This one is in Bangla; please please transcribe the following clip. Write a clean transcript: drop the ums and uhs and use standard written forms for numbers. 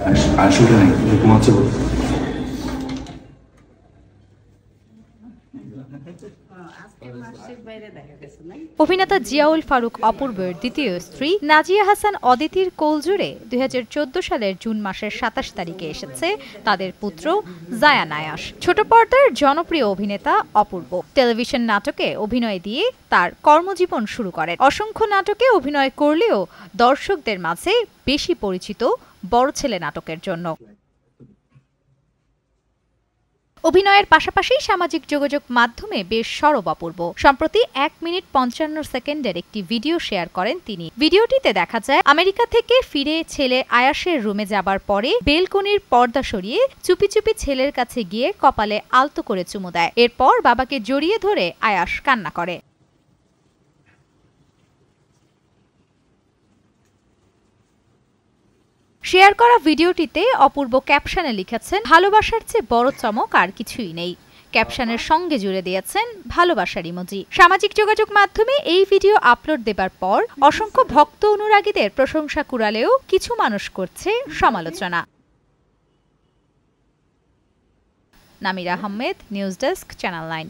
আসলে নাই ঘুমাচ্ছে বলে। অভিনেতা জিয়াউল ফারুক অপূর্বের দ্বিতীয় স্ত্রী নাজিয়া হাসান অদিতির কোলজুড়ে 2014 সালের জুন মাসের 27 তারিখে এসেছে তাদের পুত্র জায়ান আয়াস। ছোট পর্দার জনপ্রিয় অভিনেতা অপূর্ব টেলিভিশন নাটকে অভিনয় দিয়ে তার কর্মজীবন শুরু করেন। অসংখ্য নাটকে অভিনয় করলেও দর্শকদের মাঝে বেশি পরিচিত বড় ছেলে নাটকের জন্য। অভিনয়ের পাশাপাশি সামাজিক যোগাযোগ মাধ্যমে বেশ সরব অপূর্ব। সম্প্রতি 1 মিনিট 55 সেকেন্ডের একটি ভিডিও শেয়ার করেন তিনি। ভিডিওটিতে দেখা যায় আমেরিকা থেকে ফিরে ছেলে আয়াসের রুমে যাবার পরে বেলকনির পর্দা সরিয়ে চুপি চুপি ছেলের কাছে গিয়ে কপালে আলতো করে চুমু দেয়। এরপর বাবাকে জড়িয়ে ধরে আয়াস কান্না করে। শেয়ার করা ভিডিওটিতে অপূর্ব ক্যাপশনে লিখেছেন, ভালোবাসার চেয়ে বড় চমক আর কিছুই নেই। ক্যাপশনের সঙ্গে জুড়ে দিয়েছেন ভালোবাসার ইমোজি। সামাজিক যোগাযোগ মাধ্যমে এই ভিডিও আপলোড দেবার পর অসংখ্য ভক্ত অনুরাগীদের প্রশংসা কুড়ালেও কিছু মানুষ করছে সমালোচনা। নামির আহমেদ, নিউজ ডেস্ক, চ্যানেল 9।